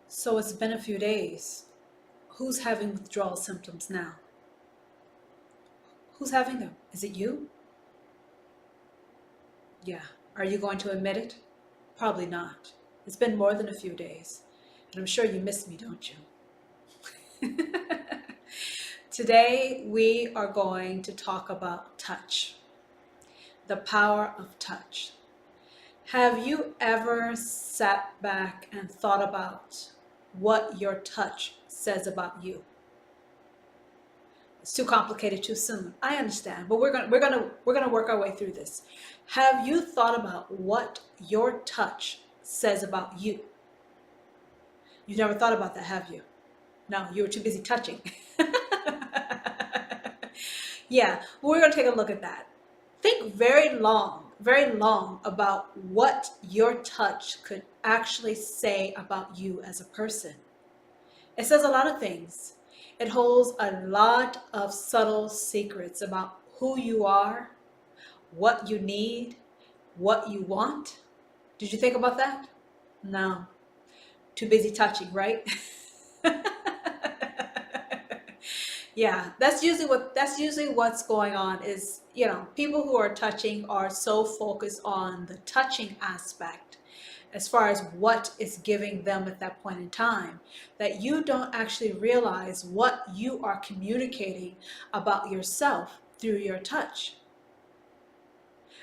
So it's been a few days. Who's having withdrawal symptoms now? Who's having them? Is it you? Yeah. Are you going to admit it? Probably not. It's been more than a few days. And I'm sure you miss me, don't you? Today, we are going to talk about touch, the power of touch. Have you ever sat back and thought about what your touch says about you? It's too complicated too soon. I understand, but we're gonna work our way through this. Have you thought about what your touch says about you? You've never thought about that, have you? No, you were too busy touching. Yeah, well, we're gonna take a look at that. Think very long about what your touch could actually say about you as a person. It says a lot of things. It holds a lot of subtle secrets about who you are, what you need, what you want. Did you think about that? No. Too busy touching, right? Yeah, that's usually what's going on is, people who are touching are so focused on the touching aspect as far as what is giving them at that point in time, that you don't actually realize what you are communicating about yourself through your touch.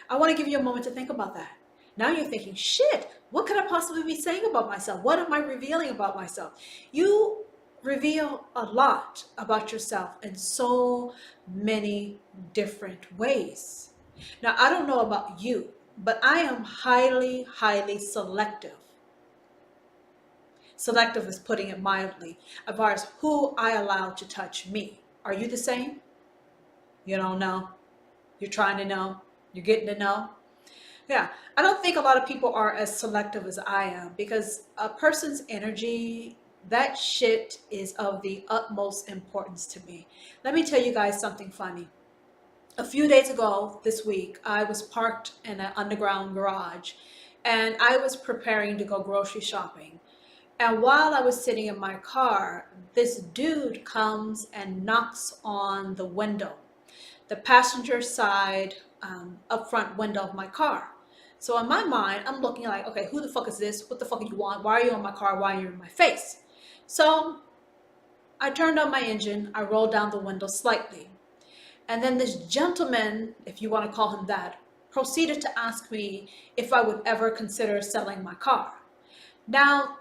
I want to give you a moment to think about that. Now you're thinking, shit, what could I possibly be saying about myself? What am I revealing about myself? You reveal a lot about yourself in so many different ways. Now, I don't know about you, but I am highly, highly selective. Selective is putting it mildly, as far as who I allow to touch me. Are you the same? You don't know. You're trying to know. You're getting to know. Yeah, I don't think a lot of people are as selective as I am, because a person's energy, that shit is of the utmost importance to me. Let me tell you guys something funny. A few days ago this week, I was parked in an underground garage and I was preparing to go grocery shopping. And while I was sitting in my car, this dude comes and knocks on the window, the passenger side up front window of my car. So in my mind, I'm looking like, okay, who the fuck is this? What the fuck do you want? Why are you on my car? Why are you in my face? So I turned on my engine. I rolled down the window slightly. And then this gentleman, if you want to call him that, proceeded to ask me if I would ever consider selling my car. Now,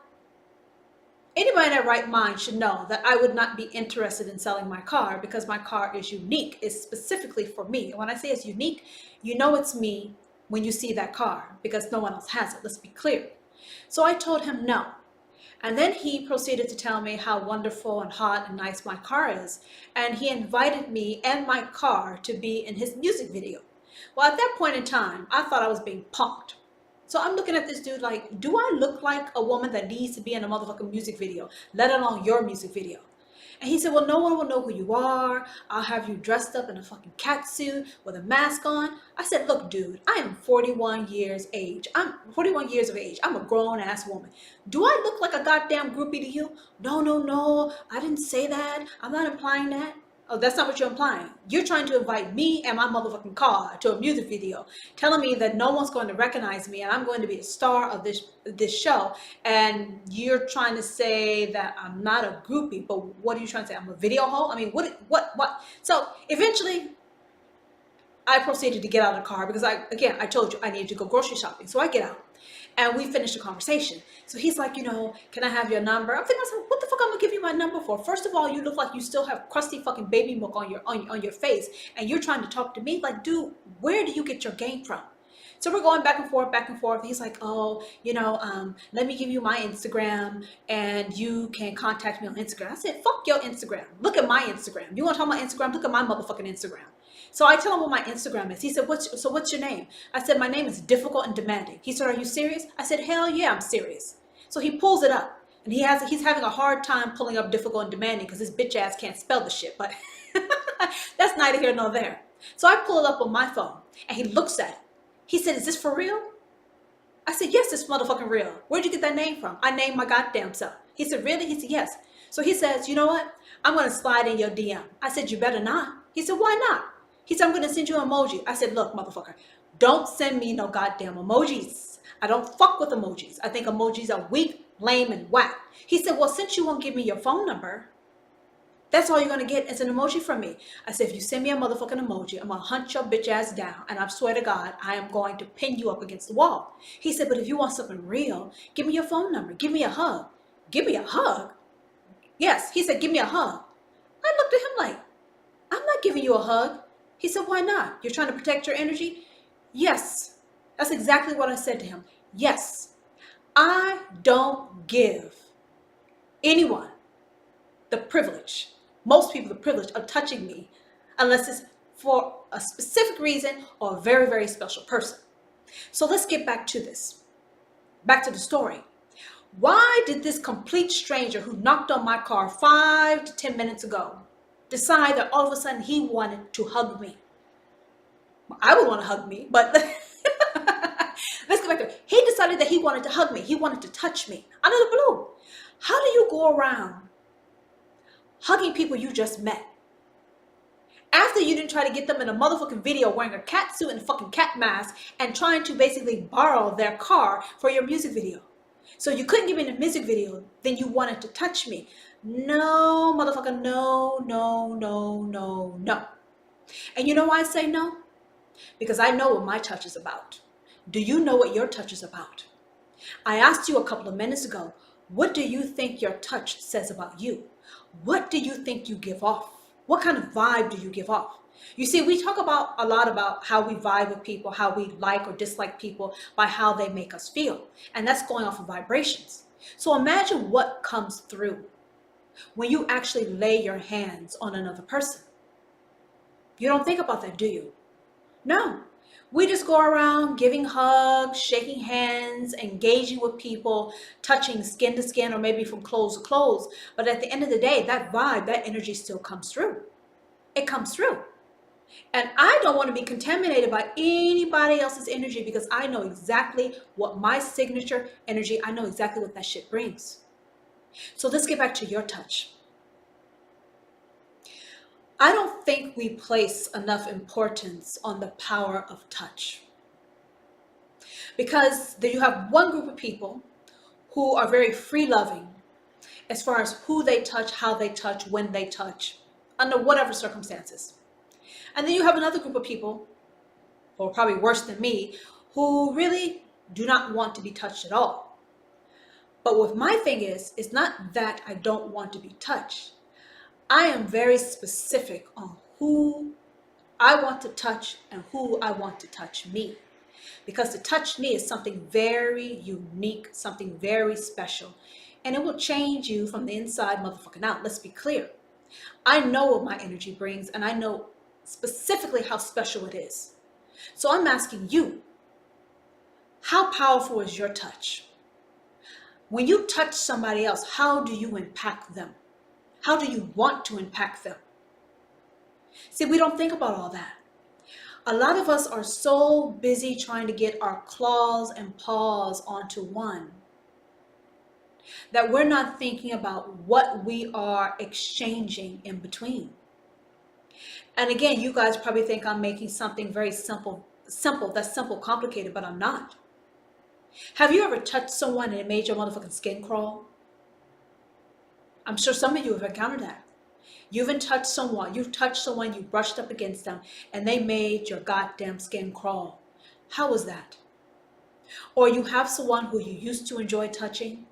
anybody in their right mind should know that I would not be interested in selling my car, because my car is unique. It's specifically for me. And when I say it's unique, you know it's me when you see that car, because no one else has it. Let's be clear. So I told him no. And then he proceeded to tell me how wonderful and hot and nice my car is. And he invited me and my car to be in his music video. Well, at that point in time, I thought I was being punked. So I'm looking at this dude like, do I look like a woman that needs to be in a motherfucking music video, let alone your music video? And he said, well, no one will know who you are. I'll have you dressed up in a fucking cat suit with a mask on. I said, look, dude, I am 41 years age. I'm 41 years of age. I'm a grown ass woman. Do I look like a goddamn groupie to you? No, no, no. I didn't say that. I'm not implying that. Oh, that's not what you're implying. You're trying to invite me and my motherfucking car to a music video, telling me that no one's going to recognize me and I'm going to be a star of this show. And you're trying to say that I'm not a groupie, but what are you trying to say? I'm a video hoe? I mean, what? So eventually I proceeded to get out of the car because I told you I needed to go grocery shopping. So I get out and we finished the conversation. So he's like, can I have your number? I'm thinking, what the fuck I'm gonna give you my number for? First of all, you look like you still have crusty fucking baby milk on your face, and you're trying to talk to me like, dude, where do you get your game from? So we're going back and forth, back and forth. He's like, oh, let me give you my Instagram and you can contact me on Instagram. I said, fuck your Instagram. Look at my Instagram. You want to talk about Instagram? Look at my motherfucking Instagram. So I tell him what my Instagram is. He said, what's your name? I said, my name is Difficult and Demanding. He said, are you serious? I said, hell yeah, I'm serious. So he pulls it up, and he's having a hard time pulling up Difficult and Demanding because his bitch ass can't spell the shit, but that's neither here nor there. So I pull it up on my phone, and he looks at it. He said, is this for real? I said, yes, it's motherfucking real. Where'd you get that name from? I named my goddamn self. He said, really? He said, yes. So he says, you know what? I'm going to slide in your DM. I said, you better not. He said, why not? He said, I'm going to send you an emoji. I said, look, motherfucker, don't send me no goddamn emojis. I don't fuck with emojis. I think emojis are weak, lame, and whack. He said, well, since you won't give me your phone number, that's all you're going to get is an emoji from me. I said, if you send me a motherfucking emoji, I'm going to hunt your bitch ass down. And I swear to God, I am going to pin you up against the wall. He said, but if you want something real, give me your phone number. Give me a hug. Give me a hug? Yes. He said, give me a hug. I looked at him like, I'm not giving you a hug. He said, why not? You're trying to protect your energy? Yes. That's exactly what I said to him. Yes. I don't give anyone the privilege, most people the privilege of touching me unless it's for a specific reason or a very, very special person. So let's get back to this. Back to the story. Why did this complete stranger who knocked on my car 5 to 10 minutes ago decide that all of a sudden he wanted to hug me? I would want to hug me, but let's go back to it. He decided that he wanted to hug me. He wanted to touch me out of the blue. How do you go around hugging people you just met after you didn't try to get them in a motherfucking video wearing a cat suit and a fucking cat mask and trying to basically borrow their car for your music video? So you couldn't give me the music video, then you wanted to touch me. No, motherfucker, no, no, no, no, no. And you know why I say no? Because I know what my touch is about. Do you know what your touch is about? I asked you a couple of minutes ago, what do you think your touch says about you? What do you think you give off? What kind of vibe do you give off? You see, we talk about a lot about how we vibe with people, how we like or dislike people by how they make us feel. And that's going off of vibrations. So imagine what comes through when you actually lay your hands on another person. You don't think about that, do you? No. We just go around giving hugs, shaking hands, engaging with people, touching skin to skin or maybe from clothes to clothes. But at the end of the day, that vibe, that energy still comes through. It comes through. And I don't want to be contaminated by anybody else's energy because I know exactly what my signature energy, I know exactly what that shit brings. So let's get back to your touch. I don't think we place enough importance on the power of touch. Because you have one group of people who are very free-loving as far as who they touch, how they touch, when they touch, under whatever circumstances. And then you have another group of people, or probably worse than me, who really do not want to be touched at all. But what my thing is, it's not that I don't want to be touched. I am very specific on who I want to touch and who I want to touch me. Because to touch me is something very unique, something very special. And it will change you from the inside motherfucking out. Let's be clear. I know what my energy brings and I know specifically how special it is. So I'm asking you, how powerful is your touch? When you touch somebody else, how do you impact them? How do you want to impact them? See, we don't think about all that. A lot of us are so busy trying to get our claws and paws onto one that we're not thinking about what we are exchanging in between. And again, you guys probably think I'm making something very simple, complicated, but I'm not. Have you ever touched someone and it made your motherfucking skin crawl? I'm sure some of you have encountered that. You've touched someone, you brushed up against them, and they made your goddamn skin crawl. How was that? Or you have someone who you used to enjoy touching,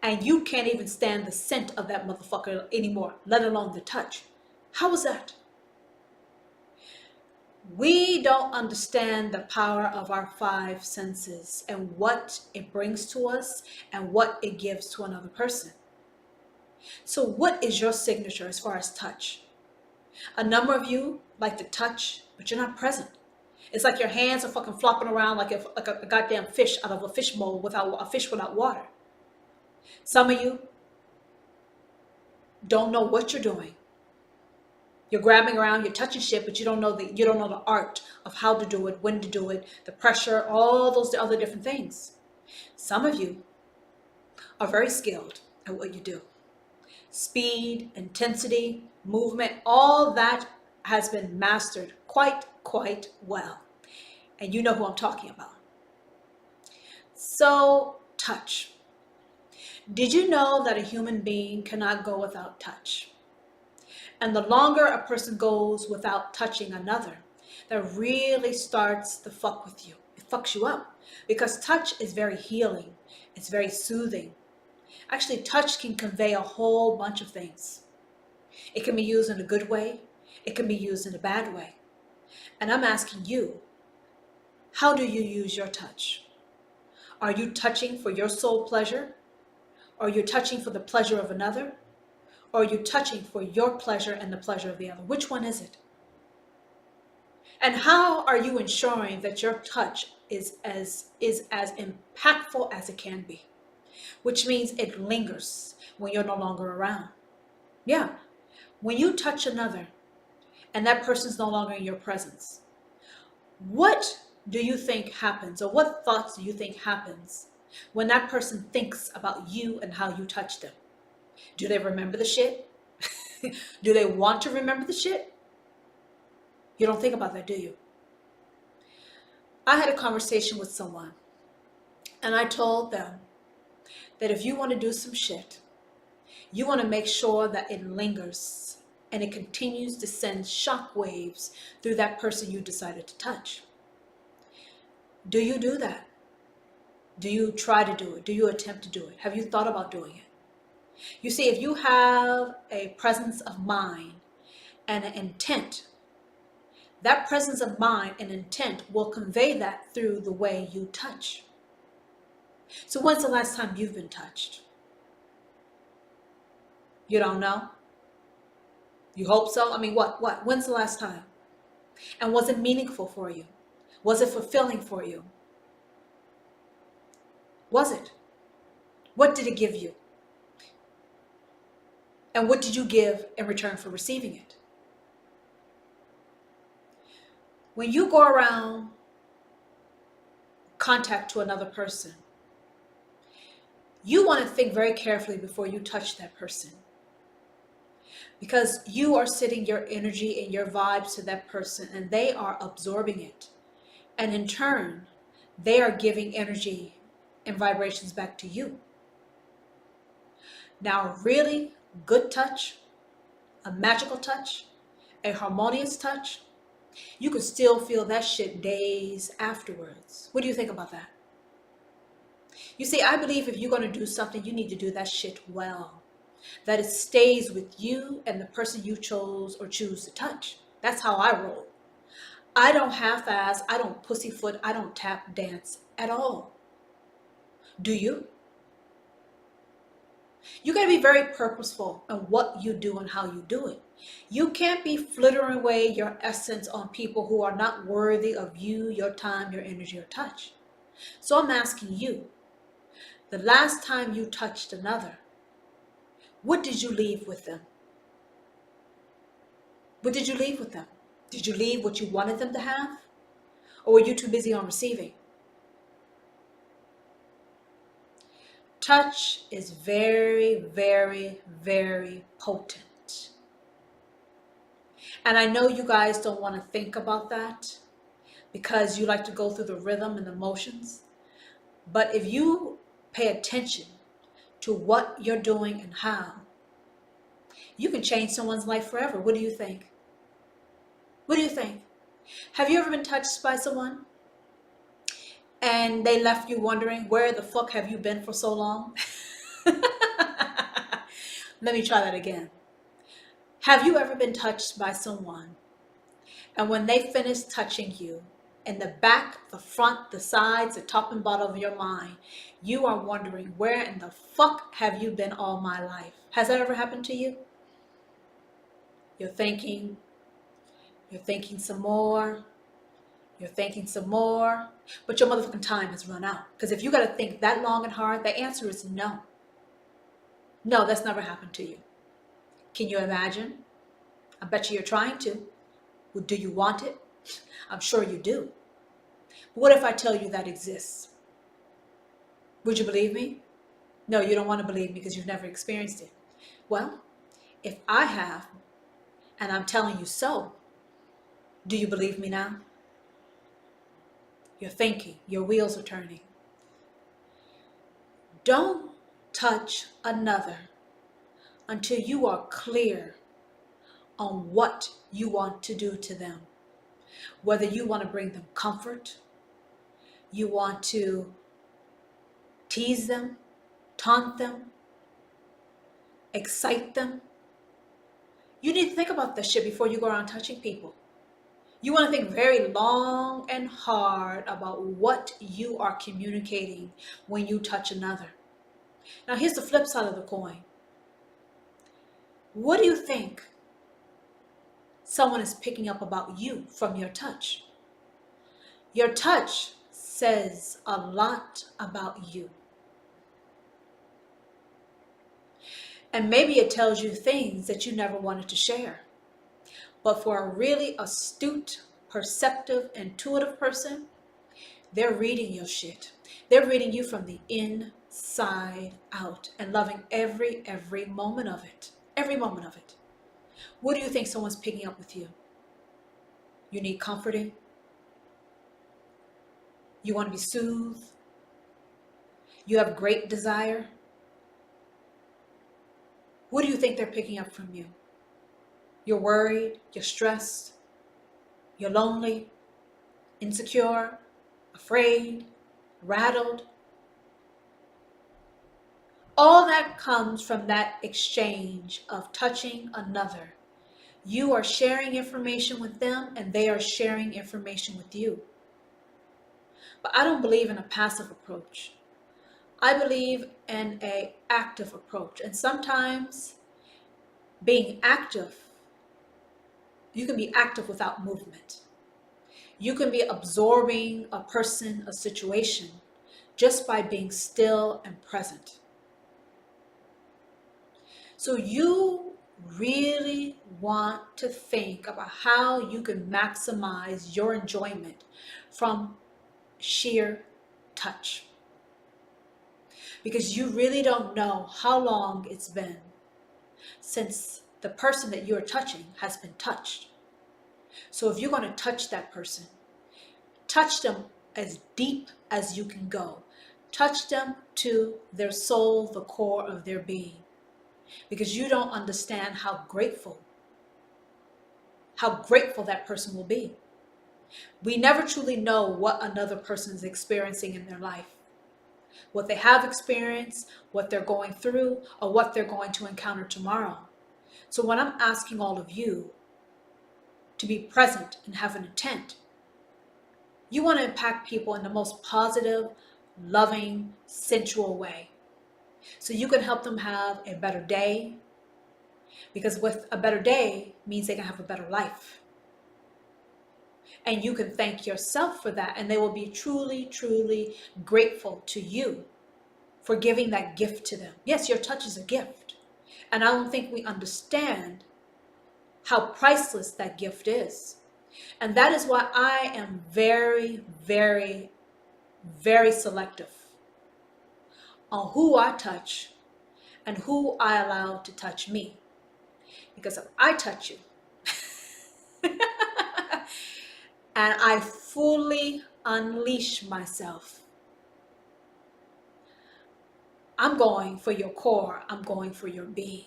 and you can't even stand the scent of that motherfucker anymore, let alone the touch. How was that? We don't understand the power of our 5 senses and what it brings to us and what it gives to another person. So what is your signature as far as touch? A number of you like to touch, but you're not present. It's like your hands are fucking flopping around like a goddamn fish out of a fish bowl without a fish without water. Some of you don't know what you're doing. You're grabbing around, you're touching shit, but you don't know the art of how to do it, when to do it, the pressure, all those other different things. Some of you are very skilled at what you do. Speed, intensity, movement, all that has been mastered quite well. And you know who I'm talking about. So, touch. Did you know that a human being cannot go without touch? And the longer a person goes without touching another, that really starts to fuck with you. It fucks you up because touch is very healing. It's very soothing. Actually, touch can convey a whole bunch of things. It can be used in a good way. It can be used in a bad way. And I'm asking you, how do you use your touch? Are you touching for your soul pleasure? Are you touching for the pleasure of another? Or are you touching for your pleasure and the pleasure of the other? Which one is it? And how are you ensuring that your touch is as impactful as it can be? Which means it lingers when you're no longer around. Yeah, when you touch another and that person's no longer in your presence, what do you think happens, or what thoughts do you think happens when that person thinks about you and how you touch them? Do they remember the shit? Do they want to remember the shit? You don't think about that, do you? I had a conversation with someone and I told them that if you want to do some shit, you want to make sure that it lingers and it continues to send shock waves through that person you decided to touch. Do you do that? Do you try to do it? Do you attempt to do it? Have you thought about doing it? You see, if you have a presence of mind and an intent, that presence of mind and intent will convey that through the way you touch. So when's the last time you've been touched? You don't know? You hope so? I mean, what? When's the last time? And was it meaningful for you? Was it fulfilling for you? Was it? What did it give you? And what did you give in return for receiving it? When you go around contact to another person, you want to think very carefully before you touch that person. Because you are sending your energy and your vibes to that person and they are absorbing it. And in turn, they are giving energy and vibrations back to you. Now, really good touch, a magical touch, a harmonious touch, you can still feel that shit days afterwards. What do you think about that? You see, I believe if you're going to do something, you need to do that shit well. That it stays with you and the person you chose or choose to touch. That's how I roll. I don't half-ass, I don't pussyfoot, I don't tap dance at all. Do you? You got to be very purposeful in what you do and how you do it. You can't be flittering away your essence on people who are not worthy of you, your time, your energy, or touch. So I'm asking you, the last time you touched another, what did you leave with them? What did you leave with them? Did you leave what you wanted them to have? Or were you too busy on receiving? Touch is very, very, very potent. And I know you guys don't want to think about that because you like to go through the rhythm and the motions. But if you pay attention to what you're doing and how, you can change someone's life forever. What do you think? What do you think? Have you ever been touched by someone and they left you wondering, where the fuck have you been for so long? Let me try that again. Have you ever been touched by someone and when they finish touching you, in the back, the front, the sides, the top and bottom of your mind, you are wondering, where in the fuck have you been all my life? Has that ever happened to you? You're thinking some more, you're thinking some more, but your motherfucking time has run out. Because if you got to think that long and hard, the answer is no. No, that's never happened to you. Can you imagine? I bet you're trying to. Well, do you want it? I'm sure you do. But what if I tell you that exists? Would you believe me? No, you don't want to believe me because you've never experienced it. Well, if I have, and I'm telling you so, do you believe me now? You're thinking, your wheels are turning. Don't touch another until you are clear on what you want to do to them. Whether you want to bring them comfort, you want to tease them, taunt them, excite them. You need to think about this shit before you go around touching people. You want to think very long and hard about what you are communicating when you touch another. Now, here's the flip side of the coin. What do you think someone is picking up about you from your touch? Your touch says a lot about you. And maybe it tells you things that you never wanted to share. But for a really astute, perceptive, intuitive person, they're reading your shit. They're reading you from the inside out and loving every moment of it. Every moment of it. What do you think someone's picking up with you? You need comforting? You want to be soothed? You have great desire? What do you think they're picking up from you? You're worried, you're stressed, you're lonely, insecure, afraid, rattled. All that comes from that exchange of touching another. You are sharing information with them and they are sharing information with you. But I don't believe in a passive approach. I believe in an active approach. And sometimes being active, you can be active without movement. You can be absorbing a person, a situation, just by being still and present. So you really want to think about how you can maximize your enjoyment from sheer touch. Because you really don't know how long it's been since the person that you're touching has been touched. So if you're going to touch that person, touch them as deep as you can go. Touch them to their soul, the core of their being. Because you don't understand how grateful that person will be. We never truly know what another person is experiencing in their life. What they have experienced, what they're going through, or what they're going to encounter tomorrow. So when I'm asking all of you to be present and have an intent, you want to impact people in the most positive, loving, sensual way. So you can help them have a better day, because with a better day means they can have a better life. And you can thank yourself for that, and they will be truly, truly grateful to you for giving that gift to them. Yes, your touch is a gift. And I don't think we understand how priceless that gift is. And that is why I am very, very, very selective on who I touch and who I allow to touch me. Because if I touch you and I fully unleash myself, I'm going for your core. I'm going for your being.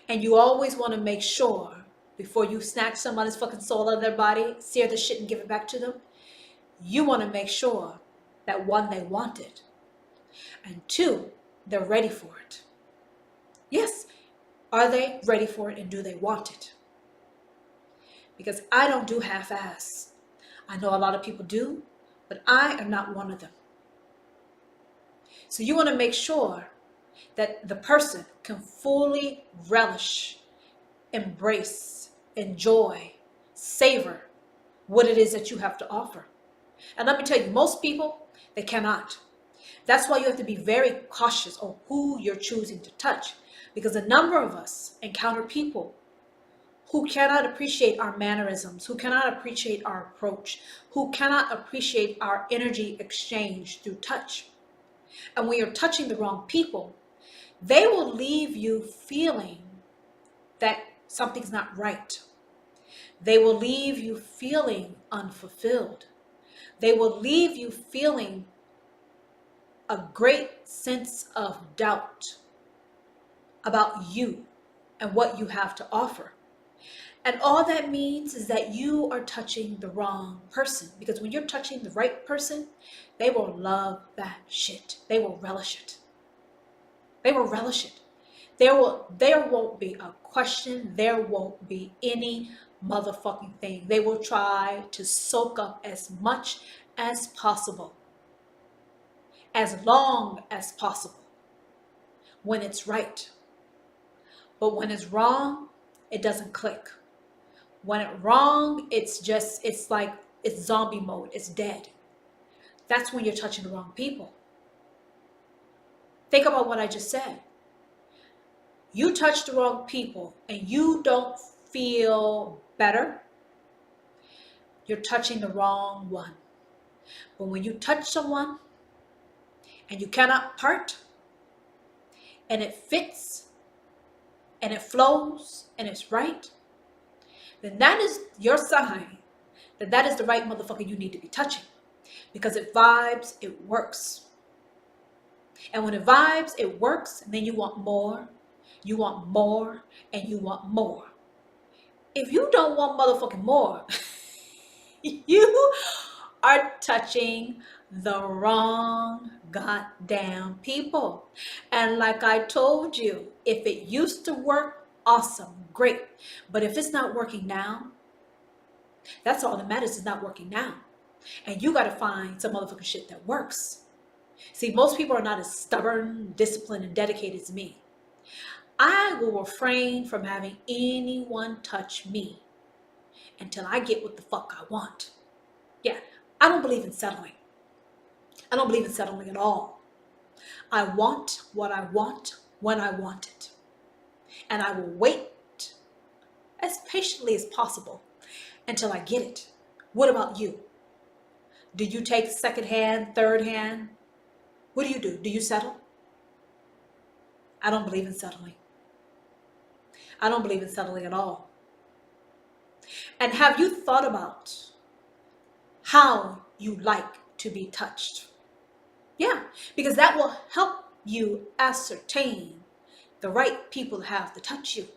And you always want to make sure before you snatch somebody's fucking soul out of their body, sear the shit and give it back to them, you want to make sure that one, they want it. And two, they're ready for it. Yes, are they ready for it and do they want it? Because I don't do half-ass. I know a lot of people do, but I am not one of them. So you want to make sure that the person can fully relish, embrace, enjoy, savor what it is that you have to offer. And let me tell you, most people, they cannot. That's why you have to be very cautious on who you're choosing to touch, because a number of us encounter people who cannot appreciate our mannerisms, who cannot appreciate our approach, who cannot appreciate our energy exchange through touch. And when you're touching the wrong people, they will leave you feeling that something's not right. They will leave you feeling unfulfilled. They will leave you feeling a great sense of doubt about you and what you have to offer. And all that means is that you are touching the wrong person. Because when you're touching the right person, they will love that shit. They will relish it. They will relish it. There won't be a question. There won't be any motherfucking thing. They will try to soak up as much as possible, as long as possible, when it's right. But when it's wrong, it doesn't click. When it's wrong, it's like it's zombie mode. It's dead. That's when you're touching the wrong people. Think about what I just said. You touch the wrong people and you don't feel better, you're touching the wrong one. But when you touch someone and you cannot part, and it fits, and it flows, and it's right, then that is your sign that that is the right motherfucker you need to be touching. Because it vibes, it works. And when it vibes, it works, and then you want more, and you want more. If you don't want motherfucking more, you are touching the wrong goddamn people. And like I told you, if it used to work, awesome, great. But if it's not working now, that's all that matters, is not working now. And you got to find some motherfucking shit that works. See, most people are not as stubborn, disciplined, and dedicated as me. I will refrain from having anyone touch me until I get what the fuck I want. Yeah, I don't believe in settling. I don't believe in settling at all. I want what I want when I want it. And I will wait as patiently as possible until I get it. What about you? Do you take second hand, third hand? What do you do? Do you settle? I don't believe in settling. I don't believe in settling at all. And have you thought about how you like to be touched? Yeah, because that will help you ascertain the right people to have to touch you.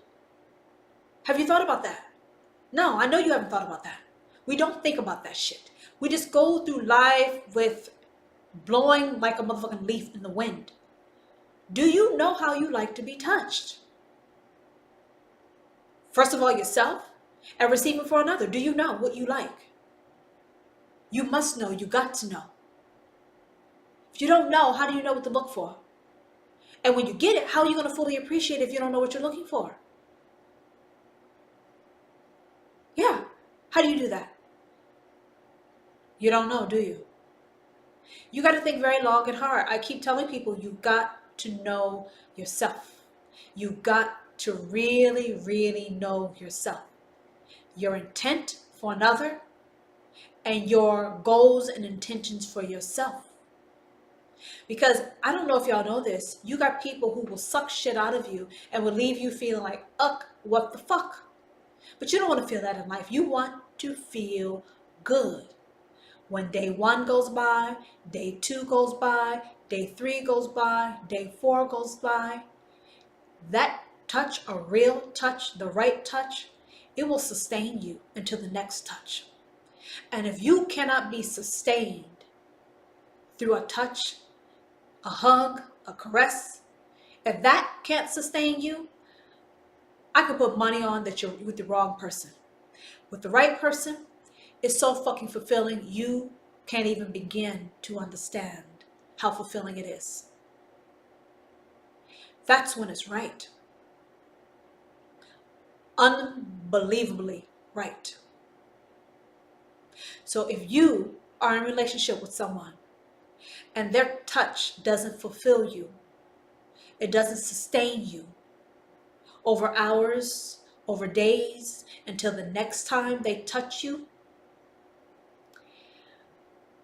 Have you thought about that? No, I know you haven't thought about that. We don't think about that shit. We just go through life with blowing like a motherfucking leaf in the wind. Do you know how you like to be touched? First of all, yourself, and receiving for another. Do you know what you like? You must know. You got to know. If you don't know, how do you know what to look for? And when you get it, how are you going to fully appreciate it if you don't know what you're looking for? Yeah. How do you do that? You don't know, do you? You got to think very long and hard. I keep telling people, you got to know yourself. You got to really, really know yourself. Your intent for another and your goals and intentions for yourself. Because I don't know if y'all know this, you got people who will suck shit out of you and will leave you feeling like, ugh, what the fuck? But you don't want to feel that in life. You want to feel good. When day 1 goes by, day 2 goes by, day 3 goes by, day 4 goes by, that touch, a real touch, the right touch, it will sustain you until the next touch. And if you cannot be sustained through a touch, a hug, a caress, if that can't sustain you, I could put money on that you're with the wrong person. With the right person, it's so fucking fulfilling, you can't even begin to understand how fulfilling it is. That's when it's right. Unbelievably right. So if you are in a relationship with someone and their touch doesn't fulfill you, it doesn't sustain you over hours, over days, until the next time they touch you,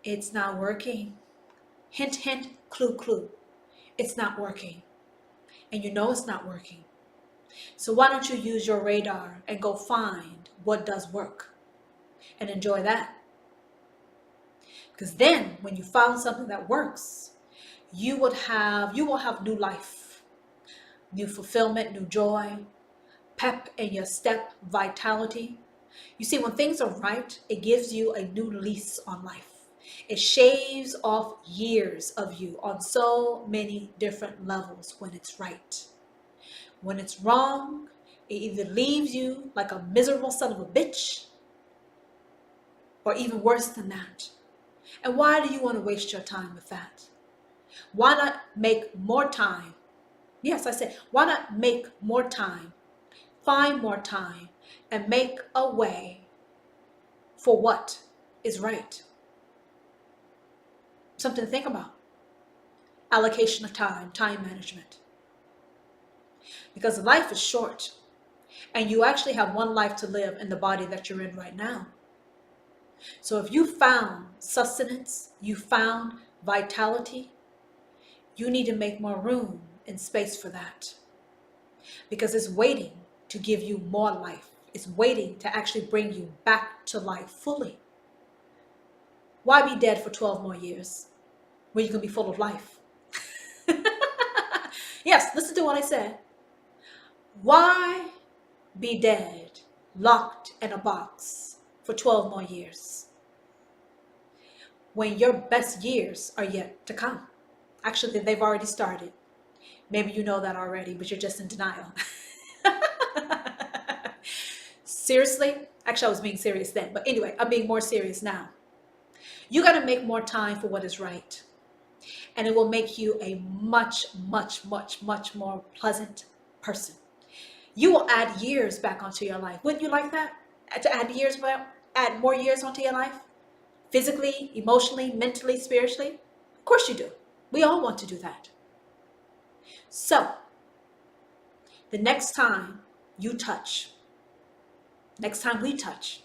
it's not working. Hint, hint, clue. It's not working. And you know it's not working. So why don't you use your radar and go find what does work and enjoy that? Because then when you found something that works, you will have new life, new fulfillment, new joy, pep in your step, vitality. You see, when things are right, it gives you a new lease on life. It shaves off years of you on so many different levels when it's right. When it's wrong, it either leaves you like a miserable son of a bitch, or even worse than that. And why do you want to waste your time with that? Why not make more time? Yes, I said, why not make more time, find more time, and make a way for what is right? Something to think about. Allocation of time, time management. Because life is short, and you actually have one life to live in the body that you're in right now. So if you found sustenance, you found vitality, you need to make more room and space for that. Because it's waiting to give you more life. It's waiting to actually bring you back to life fully. Why be dead for 12 more years when you can be full of life? Yes, listen to what I said. Why be dead, locked in a box for 12 more years when your best years are yet to come? Actually, they've already started. Maybe you know that already, but you're just in denial. Seriously? Actually, I was being serious then. But anyway, I'm being more serious now. You got to make more time for what is right. And it will make you a much, much, much, much more pleasant person. You will add years back onto your life. Wouldn't you like that? To add more years onto your life? Physically, emotionally, mentally, spiritually? Of course you do. We all want to do that. So, the next time you touch, next time we touch,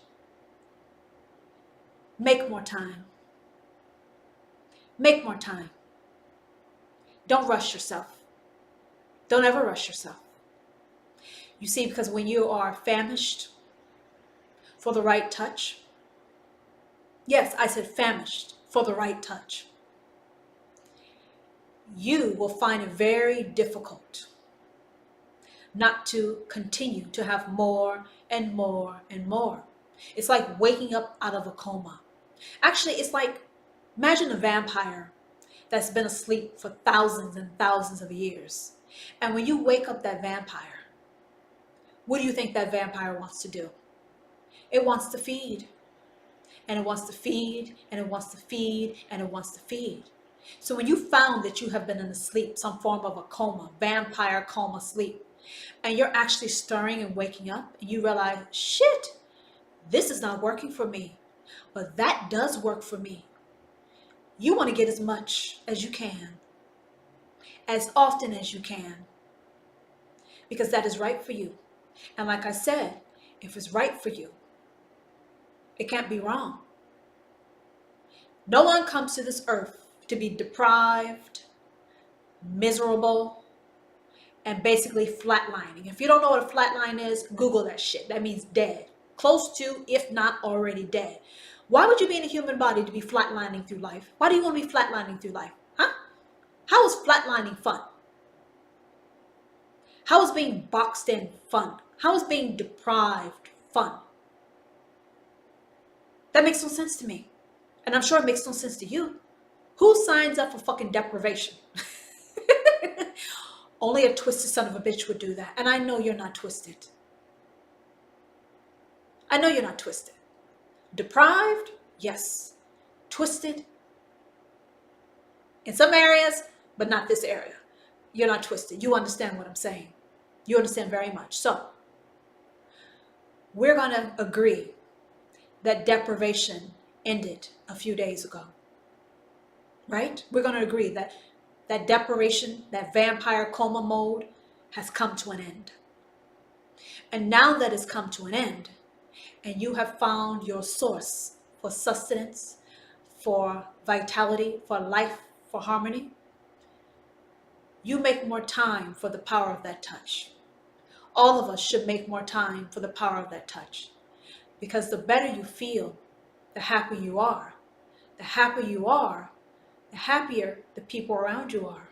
make more time. Make more time. Don't rush yourself. Don't ever rush yourself. You see, because when you are famished for the right touch, yes, I said famished for the right touch, you will find it very difficult not to continue to have more and more and more. It's like waking up out of a coma. Actually, it's like, imagine a vampire that's been asleep for thousands and thousands of years. And when you wake up that vampire, what do you think that vampire wants to do? It wants to feed. And it wants to feed, and it wants to feed, and it wants to feed. So when you found that you have been in a sleep, some form of a coma, vampire coma sleep, and you're actually stirring and waking up, and you realize, shit, this is not working for me, but that does work for me. You want to get as much as you can, as often as you can, because that is right for you. And like I said, if it's right for you, it can't be wrong. No one comes to this earth to be deprived, miserable, and basically flatlining. If you don't know what a flatline is, Google that shit. That means dead. Close to, if not already dead. Why would you be in a human body to be flatlining through life? Why do you want to be flatlining through life? Huh? How is flatlining fun? How is being boxed in fun? How is being deprived fun? That makes no sense to me. And I'm sure it makes no sense to you. Who signs up for fucking deprivation? Only a twisted son of a bitch would do that. And I know you're not twisted. I know you're not twisted. Deprived? Yes. Twisted? In some areas, but not this area. You're not twisted. You understand what I'm saying. You understand very much. So, we're going to agree that deprivation ended a few days ago. Right? We're going to agree that that deprivation, that vampire coma mode has come to an end. And now that it's come to an end, and you have found your source for sustenance, for vitality, for life, for harmony, you make more time for the power of that touch. All of us should make more time for the power of that touch. Because the better you feel, the happier you are. The happier you are, the happier the people around you are.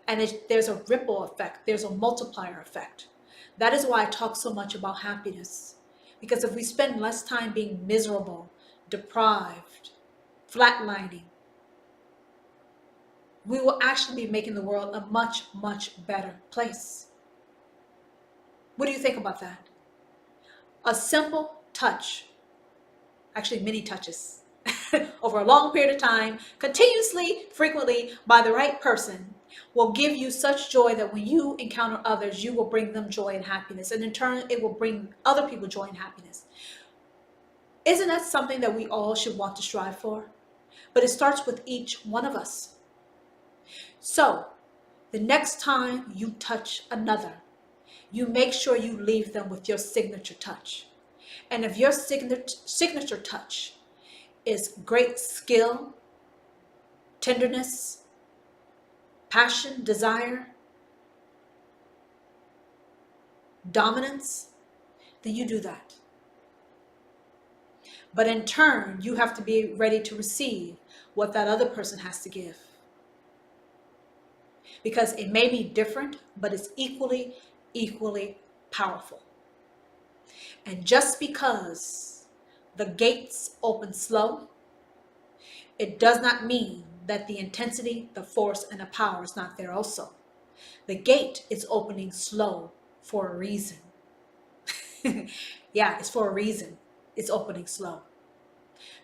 And there's a ripple effect. There's a multiplier effect. That is why I talk so much about happiness. Because if we spend less time being miserable, deprived, flatlining, we will actually be making the world a much, much better place. What do you think about that? A simple touch, actually many touches, over a long period of time, continuously, frequently, by the right person, will give you such joy that when you encounter others, you will bring them joy and happiness. And in turn, it will bring other people joy and happiness. Isn't that something that we all should want to strive for? But it starts with each one of us. So, the next time you touch another, you make sure you leave them with your signature touch. And if your signature touch is great skill, tenderness, passion, desire, dominance, then you do that. But in turn, you have to be ready to receive what that other person has to give. Because it may be different, but it's equally powerful. And just because the gates open slow, it does not mean that the intensity, the force, and the power is not there also. The gate is opening slow for a reason. Yeah, it's for a reason. It's opening slow.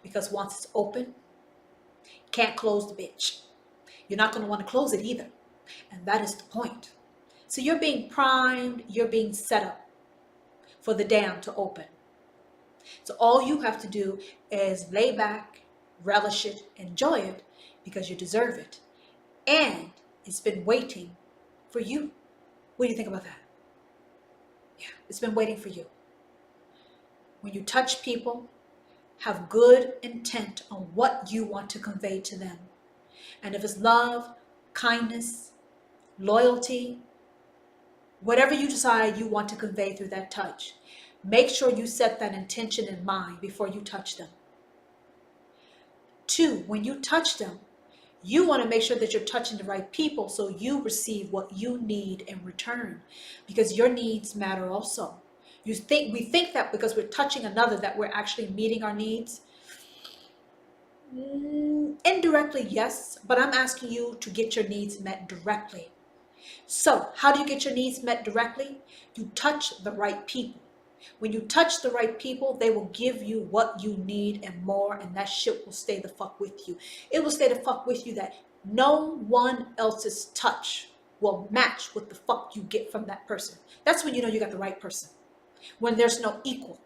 Because once it's open, can't close the bitch. You're not going to want to close it either. And that is the point. So you're being primed, you're being set up for the dam to open. So all you have to do is lay back, relish it, enjoy it, because you deserve it. And it's been waiting for you. What do you think about that? Yeah, it's been waiting for you. When you touch people, have good intent on what you want to convey to them. And if it's love, kindness, loyalty, whatever you decide you want to convey through that touch, make sure you set that intention in mind before you touch them. 2, when you touch them, you want to make sure that you're touching the right people so you receive what you need in return, because your needs matter also. We think that because we're touching another that we're actually meeting our needs. Indirectly, yes, but I'm asking you to get your needs met directly. So how do you get your needs met directly? You touch the right people. When you touch the right people, they will give you what you need and more, and that shit will stay the fuck with you. It will stay the fuck with you that no one else's touch will match what the fuck you get from that person. That's when you know you got the right person. When there's no equal.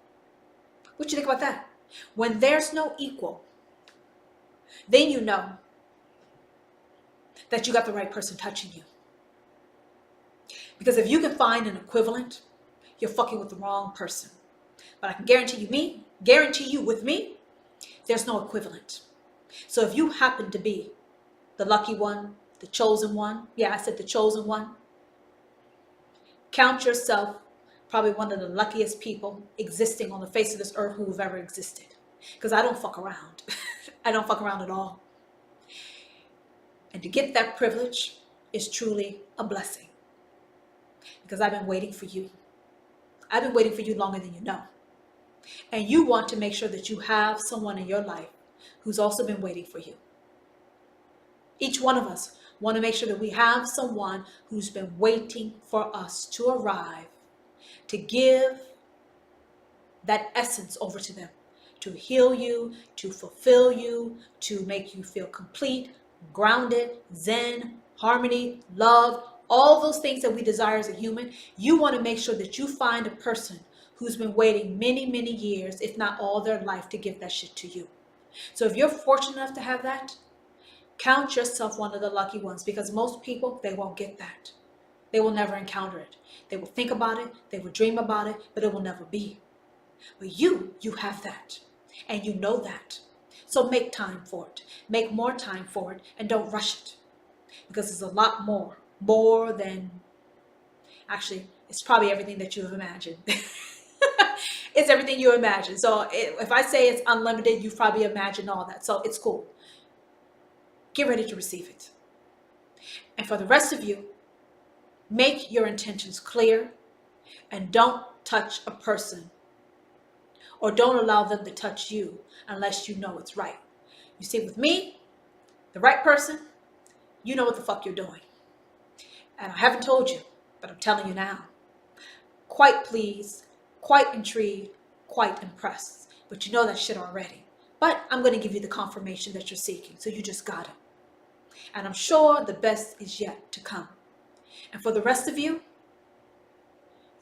What you think about that? When there's no equal, then you know that you got the right person touching you. Because if you can find an equivalent, you're fucking with the wrong person. But I can guarantee you with me, there's no equivalent. So if you happen to be the lucky one, the chosen one, yeah, I said the chosen one, count yourself probably one of the luckiest people existing on the face of this earth who have ever existed. Because I don't fuck around. I don't fuck around at all. And to get that privilege is truly a blessing. Because I've been waiting for you. I've been waiting for you longer than you know. And you want to make sure that you have someone in your life who's also been waiting for you. Each one of us want to make sure that we have someone who's been waiting for us to arrive, to give that essence over to them, to heal you, to fulfill you, to make you feel complete, grounded, zen, harmony, love, all those things that we desire as a human. You want to make sure that you find a person who's been waiting many, many years, if not all their life, to give that shit to you. So if you're fortunate enough to have that, count yourself one of the lucky ones, because most people, they won't get that. They will never encounter it. They will think about it, they will dream about it, but it will never be. But you have that, and you know that. So make time for it. Make more time for it, and don't rush it, because there's a lot more more than, actually, it's probably everything that you have imagined. It's everything you imagine. So if I say it's unlimited, you probably imagine all that. So it's cool. Get ready to receive it. And for the rest of you, make your intentions clear and don't touch a person, or don't allow them to touch you unless you know it's right. You see, with me, the right person, you know what the fuck you're doing. And I haven't told you, but I'm telling you now. Quite pleased, quite intrigued, quite impressed. But you know that shit already. But I'm going to give you the confirmation that you're seeking. So you just got it. And I'm sure the best is yet to come. And for the rest of you,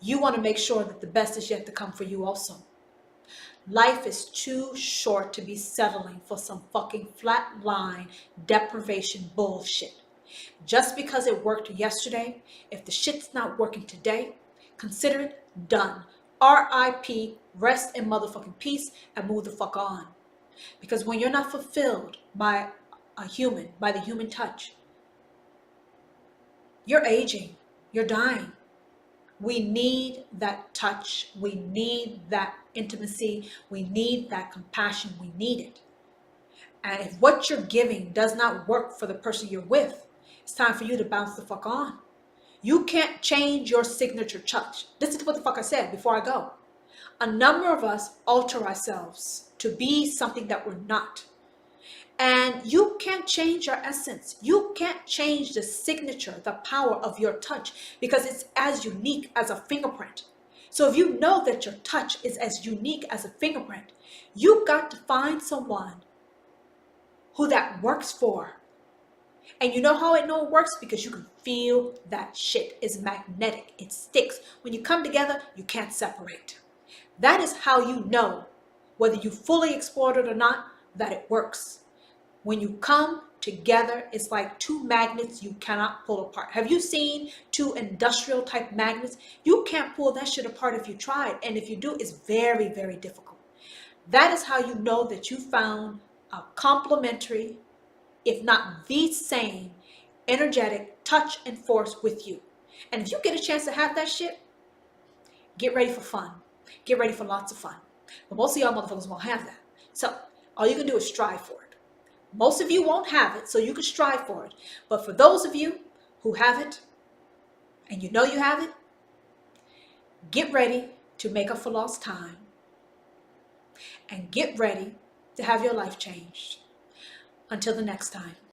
you want to make sure that the best is yet to come for you also. Life is too short to be settling for some fucking flatline deprivation bullshit. Just because it worked yesterday, if the shit's not working today, consider it done. R.I.P. Rest in motherfucking peace and move the fuck on. Because when you're not fulfilled by a human, by the human touch, you're aging, you're dying. We need that touch. We need that intimacy. We need that compassion. We need it. And if what you're giving does not work for the person you're with, it's time for you to bounce the fuck on. You can't change your signature touch. Listen to what the fuck I said before I go. A number of us alter ourselves to be something that we're not. And you can't change your essence. You can't change the signature, the power of your touch, because it's as unique as a fingerprint. So if you know that your touch is as unique as a fingerprint, you've got to find someone who that works for. And you know how I know it works? Because you can feel that shit is magnetic. It sticks. When you come together, you can't separate. That is how you know, whether you fully explored it or not, that it works. When you come together, it's like two magnets you cannot pull apart. Have you seen two industrial type magnets? You can't pull that shit apart if you tried. And if you do, it's very, very difficult. That is how you know that you found a complementary, if not the same, energetic touch and force with you. And if you get a chance to have that shit, get ready for fun. Get ready for lots of fun. But most of y'all motherfuckers won't have that. So all you can do is strive for it. Most of you won't have it, so you can strive for it. But for those of you who have it, and you know you have it, get ready to make up for lost time. And get ready to have your life changed. Until the next time.